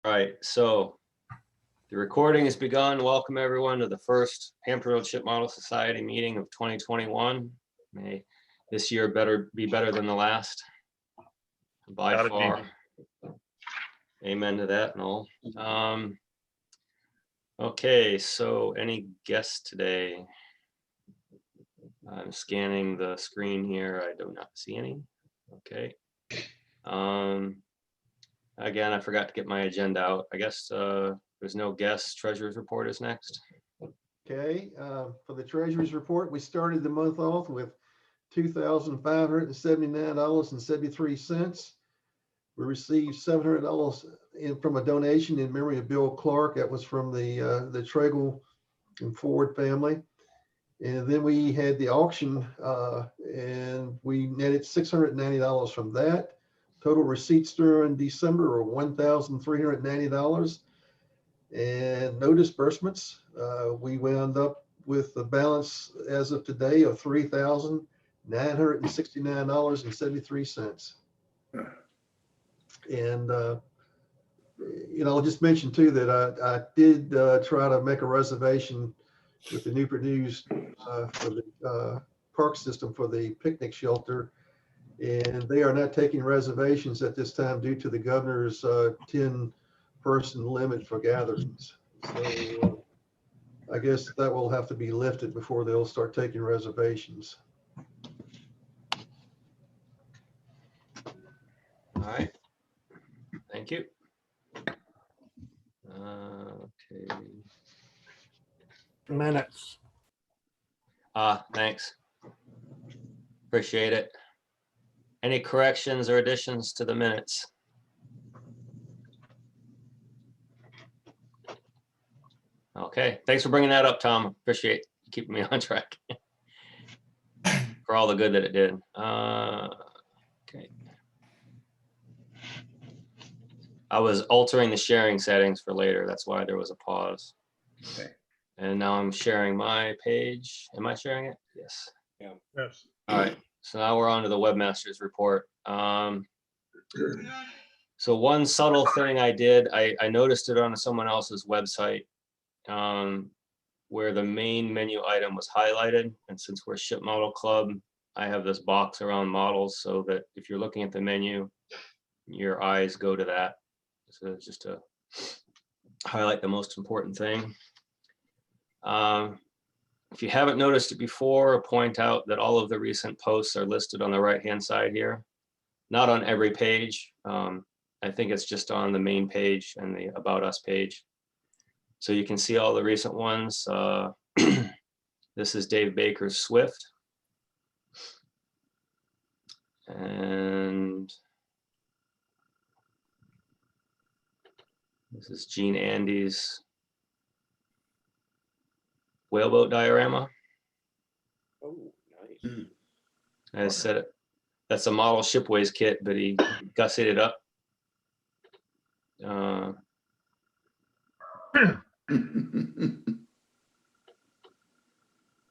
right, so the recording has begun. Welcome everyone to the first Hampton Road Ship Model Society meeting of 2021. May this year be better than the last, by Gotta far. Amen to that, Noel. Okay, so any guests today? I'm scanning the screen here. I do not see any. Okay. Again, I forgot to get my agenda out. I guess there's no guests. Treasurer's report is next. Okay, for the treasurer's report, we started the month off with $2,579.73. We received $700 from a donation in memory of Bill Clark. That was from the Tragle and Ford family. And then we had the auction and we netted $690 from that. Total receipts during December were $1,390 and no disbursements. We wound up with the balance as of today of $3,969.73. And I'll just mention too that I did try to make a reservation with the Newport News for the park system for the picnic shelter, and they are not taking reservations at this time due to the governor's 10-person limit for gatherings. So I guess that will have to be lifted before they'll start taking reservations. All right. Thank you. Okay. Minutes. Thanks. Appreciate it. Any corrections or additions to the minutes? Okay, thanks for bringing that up, Tom. Appreciate you keeping me on track for all the good that it did. Okay. I was altering the sharing settings for later. That's why there was a pause. Okay. And now I'm sharing my page. Am I sharing it? Yes. Yeah. Yes. All right. So now we're on to the webmaster's report. So one subtle thing I did, I noticed it on someone else's website where the main menu item was highlighted. And since we're Ship Model Club, I have this box around models so that if you're looking at the menu, your eyes go to that. So just to highlight the most important thing. If you haven't noticed it before, I'll point out that all of the recent posts are listed on the right-hand side here. Not on every page. I think it's just on the main page and the About Us page. So you can see all the recent ones. This is Dave Baker's Swift. And this is Gene Andy's whaleboat diorama. Oh, nice. I said it. That's a model shipways kit, but he gussied it up. The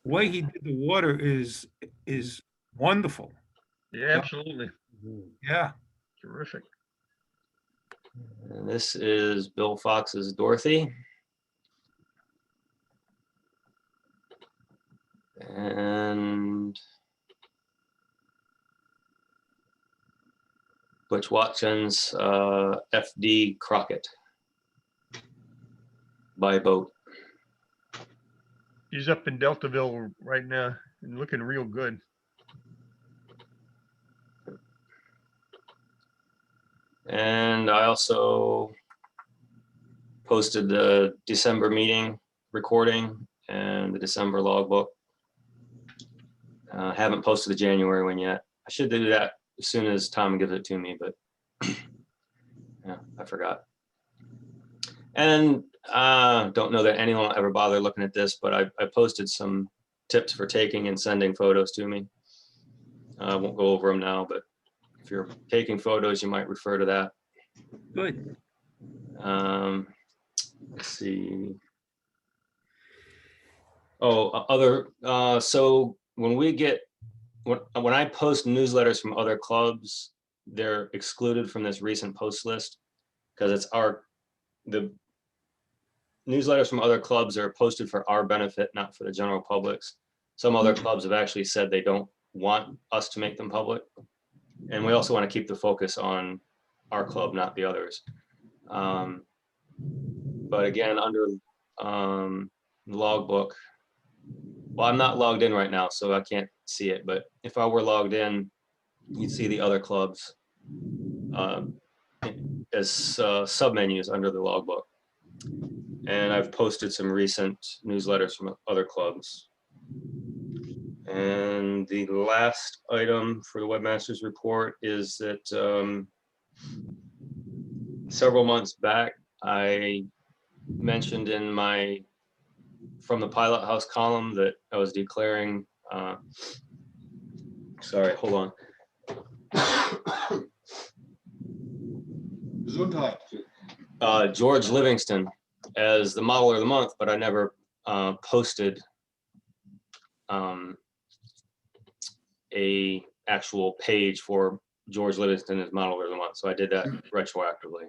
way he did the water is wonderful. Yeah, absolutely. Yeah. Terrific. And this is Bill Fox's Dorothy. And Butch Watson's FD Crockett by boat. He's up in Deltaville right now and looking real good. And I also posted the December meeting recording and the December logbook. Haven't posted the January one yet. I should do that as soon as Tom gives it to me, but yeah, I forgot. And don't know that anyone will ever bother looking at this, but I posted some tips for taking and sending photos to me. I won't go over them now, but if you're taking photos, you might refer to that. Good. Let's see. Oh, so when I post newsletters from other clubs, they're excluded from this recent post list because it's our the newsletters from other clubs are posted for our benefit, not for the general public's. Some other clubs have actually said they don't want us to make them public. And we also want to keep the focus on our club, not the others. But again, under logbook, well, I'm not logged in right now, so I can't see it. But if I were logged in, you'd see the other clubs as submenus under the logbook. And I've posted some recent newsletters from other clubs. And the last item for the webmaster's report is that several months back, I mentioned in my from the Pilot House column that I was declaring, sorry, hold on. George Livingston as the modeler of the month, but I never posted a actual page for George Livingston as modeler of the month. So I did that retroactively.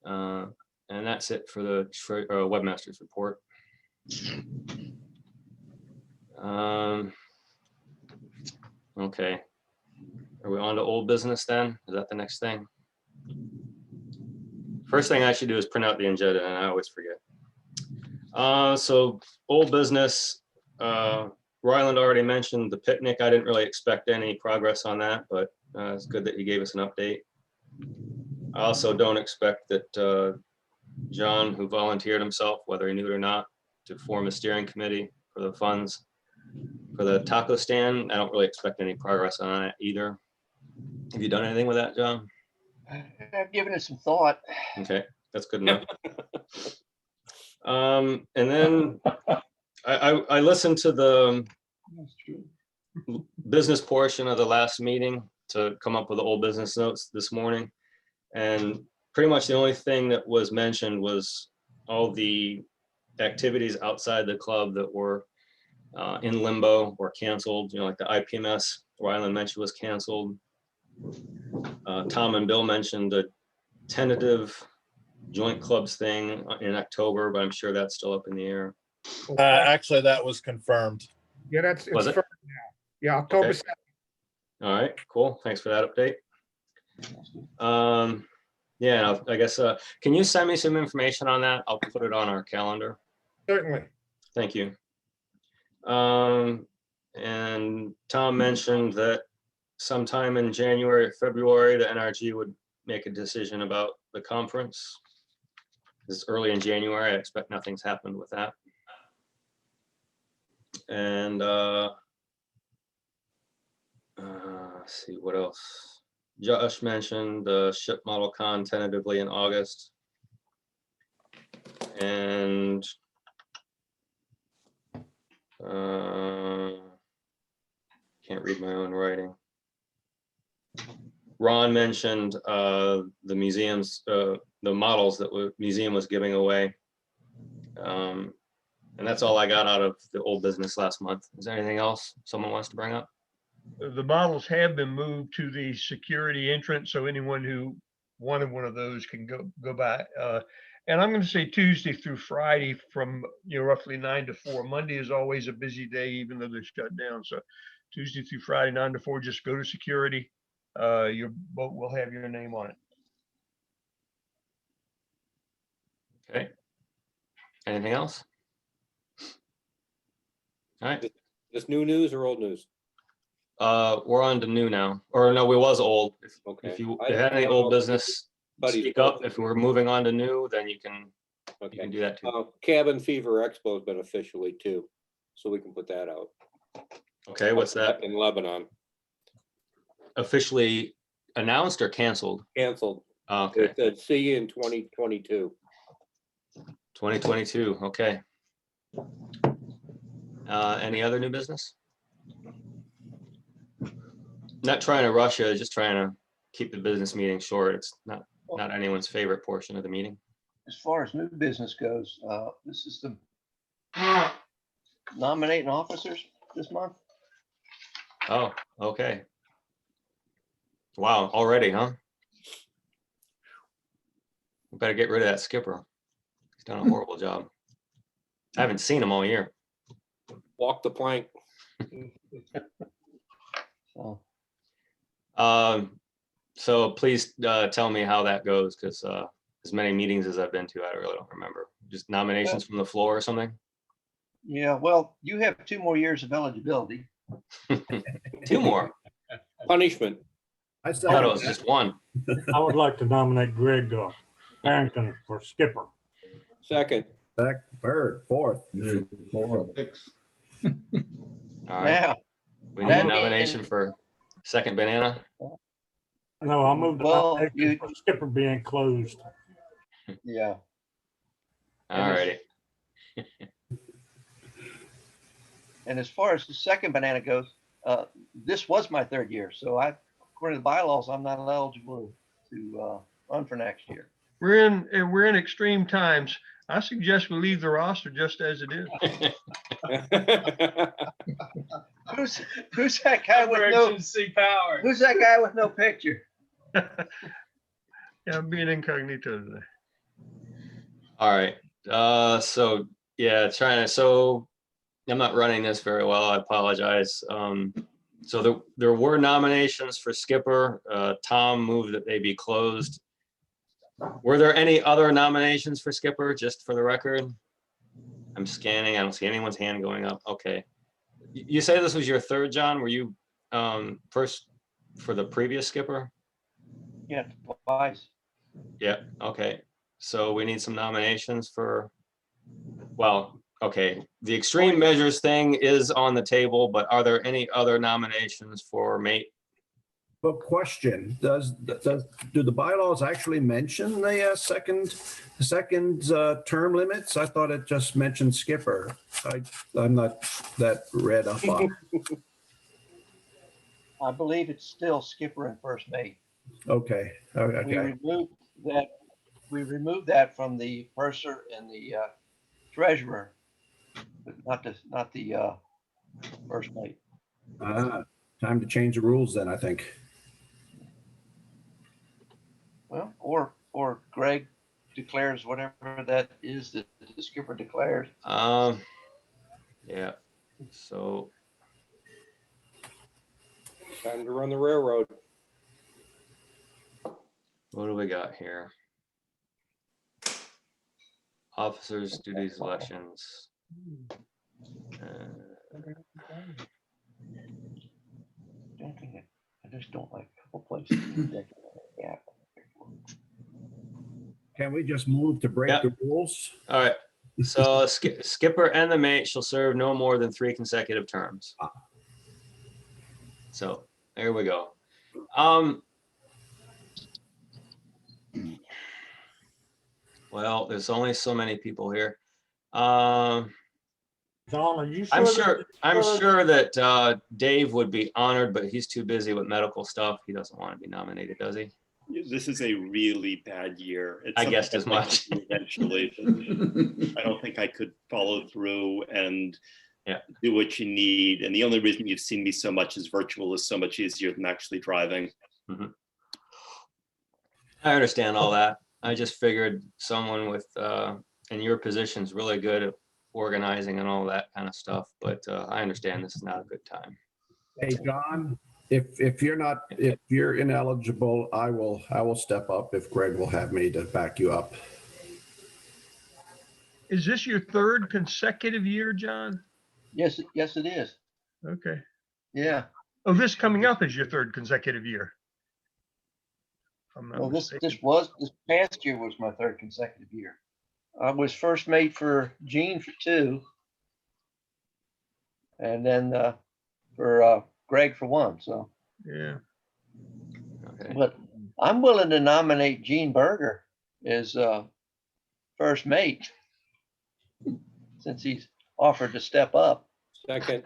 And that's it for the webmaster's report. Okay. Are we on to old business then? Is that the next thing? First thing I should do is print out the agenda, and I always forget. So old business, Ryland already mentioned the picnic. I didn't really expect any progress on that, but it's good that he gave us an update. I also don't expect that John, who volunteered himself, whether he knew it or not, to form a steering committee for the funds for the taco stand. I don't really expect any progress on that either. Have you done anything with that, John? I've given it some thought. Okay, that's good enough. And then I listened to the business portion of the last meeting to come up with the old business notes this morning. And pretty much the only thing that was mentioned was all the activities outside the club that were in limbo or canceled, like the IPMS Ryland mentioned was canceled. Tom and Bill mentioned the tentative joint clubs thing in October, but I'm sure that's still up in the air. Actually, that was confirmed. Yeah, it's Was it? firm now. Yeah, October Okay. 7th. All right, cool. Thanks for that update. Yeah, I guess, can you send me some information on that? I'll put it on our calendar. Certainly. Thank you. And Tom mentioned that sometime in January or February, the NRG would make a decision about the conference. It's early in January. I expect nothing's happened with that. And let's see what else. Josh mentioned the ship model con tentatively in August. And can't read my own writing. Ron mentioned the museums, the models that the museum was giving away. And that's all I got out of the old business last month. Is there anything else someone wants to bring up? The models have been moved to the security entrance, so anyone who wanted one of those can go by. And I'm going to say Tuesday through Friday from roughly 9 to 4. Monday is always a busy day, even though they're shut down. So Tuesday through Friday, 9 to 4, just go to security. Your boat will have your name on it. Okay. Anything else? All right. This new news or old news? We're on to new now, or no, we was old. Okay. If you I had any don't old know. business, Buddy's speak up. boat. If we're moving on to new, then you can Okay. do that too. Cabin Fever Expo has been officially too, so we can put that out. Okay, what's that? In Lebanon, Officially announced or canceled? canceled. Okay, It said see you in 2022. 2022. Okay. Any other new business? Not trying to rush you, just trying to keep the business meeting short. It's not anyone's favorite portion of the meeting. As far as new business goes, this is the nominating officers this month. Oh, okay. Wow, already, huh? We better get rid of that skipper. He's done a horrible job. I haven't seen him all year. Walk the plank. So, So please tell me how that goes, because as many meetings as I've been to, I really don't remember. Just nominations from the floor or something? yeah, well, you have 2 more years of eligibility. 2 more. Punishment. I I thought it second was that. just 1. I would like to nominate Greg Barrington for skipper. Second. Third, fourth. All right. Now, We need a that nomination is- for second banana. No, I'll move the Well, nomination for skipper being closed. yeah, All righty. and as far as the second banana goes, this was my 3rd year, so according to the bylaws, I'm not eligible to run for next year. We're in extreme times. I suggest we leave the roster just as it is. Who's that guy with no, power. who's that guy with no picture? Yeah, I'm being incognito today. All right. So yeah, so I'm not running this very well. I apologize. So there were nominations for skipper. Tom moved that they be closed. Were there any other nominations for skipper, just for the record? I'm scanning. I don't see anyone's hand going up. Okay. You say this was your 3rd, John? Were you first for the previous skipper? Yeah, twice. Yeah, okay. So we need some nominations for, well, okay, the extreme measures thing is on the table, but are there any other nominations for mate? But question, do the bylaws actually mention the second term limits? I thought it just mentioned skipper. I'm not that read up on. I believe it's still skipper and first mate. Okay, We okay. removed that from the purser and the treasurer, but not the first mate. Time to change the rules then, I think. Well, or Greg declares whatever that is that the skipper declares. Yeah, so, Time to run the railroad. what do we got here? Officers, duties, elections. I just don't like a couple places. Yeah. Can we just move to break Yeah. the rules? All right, so skipper and the mate shall serve no more than 3 consecutive terms. So there we go. Well, there's only so many people here. John, are you sure? I'm sure that Dave would be honored, but he's too busy with medical stuff. He doesn't want to be nominated, does he? This is a really bad year. It's I something guessed as I'd like much. to do eventually, but I don't think I could follow through and Yeah. do what you need. And the only reason you've seen me so much is virtual is so much easier than actually driving. I understand all that. I just figured someone with, in your position is really good at organizing and all that kind of stuff, but I understand this is not a good time. Hey, John, if you're ineligible, I will step up if Greg will have me to back you up. Is this your 3rd consecutive year, John? Yes, it is. Okay. Yeah. Oh, this coming up is your 3rd consecutive year. If I'm not Well, this mistaken. this past year was my 3rd consecutive year. I was first mate for Gene for 2. And then for Greg for 1. So, Yeah. Okay. but I'm willing to nominate Gene Berger as first mate since he's offered to step up. Second.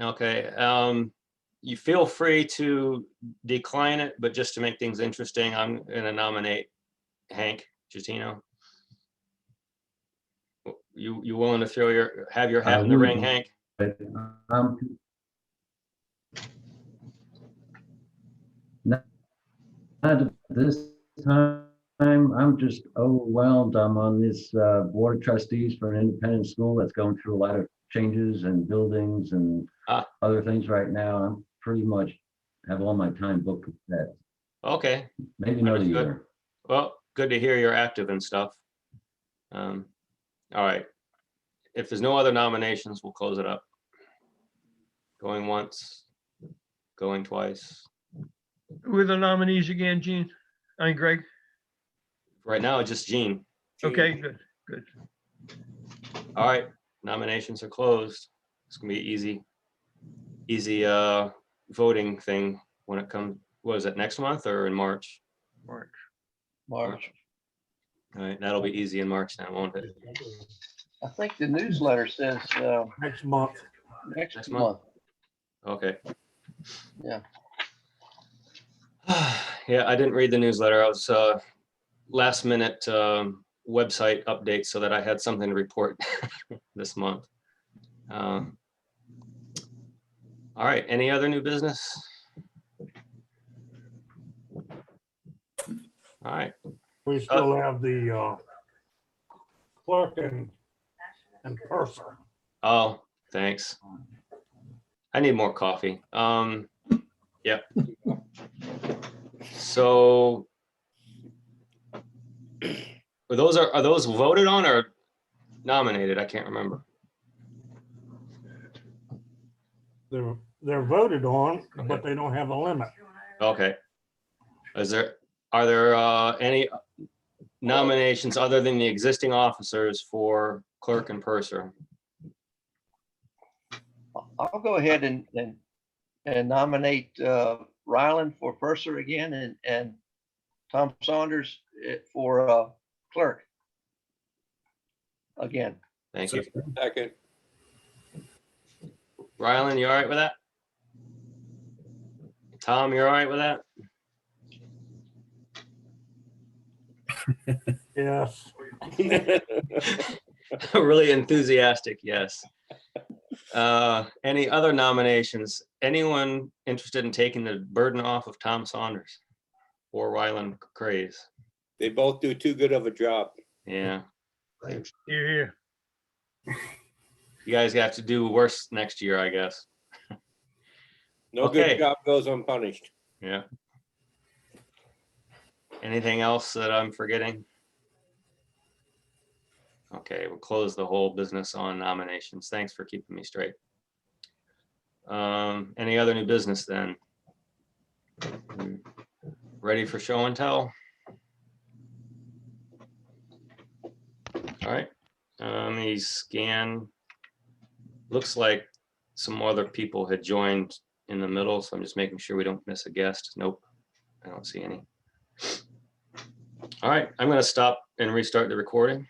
Okay, you feel free to decline it, but just to make things interesting, I'm gonna nominate Hank Gitino. You willing to have your hat in the ring, Hank? Not at this time, I'm just overwhelmed. I'm on this board of trustees for an independent school that's going through a lot of changes and buildings and Ah. other things right now. I'm pretty much have all my time booked with that. Okay, Maybe another Understood. year. well, good to hear you're active and stuff. All right. If there's no other nominations, we'll close it up. Going once, going twice. Who are the nominees again, Gene? I mean, Greg? Right now, it's just Gene. Okay, good, good. All right, nominations are closed. It's gonna be easy voting thing when it comes, what is it, next month or in March? March. March. All right, that'll be easy in March now, won't it? I think the newsletter says Next month. next Next month. month? Okay. Yeah. Yeah, I didn't read the newsletter. I was last minute website update so that I had something to report this month. All right, any other new business? All right, We still have the clerk and purser. oh, thanks. I need more coffee. Yeah. So are those voted on or nominated? I can't remember. They're voted on, but they don't have a limit. Okay. Are there any nominations other than the existing officers for clerk and purser? I'll go ahead and nominate Ryland for purser again and Tom Saunders for clerk again. Thank you. Second, Rylan, you all right with that? Tom, you're all right with that? Yes. Really enthusiastic, yes. Any other nominations? Anyone interested in taking the burden off of Tom Saunders or Rylan Craze? they both do too good of a job. Yeah, Thanks. Here, you guys have to do worse next year, I guess. No Okay. good job goes unpunished. Yeah. Anything else that I'm forgetting? Okay, we'll close the whole business on nominations. Thanks for keeping me straight. Any other new business then? Ready for show and tell? All right, let me scan. Looks like some other people had joined in the middle, so I'm just making sure we don't miss a guest. Nope, I don't see any. All right, I'm gonna stop and restart the recording.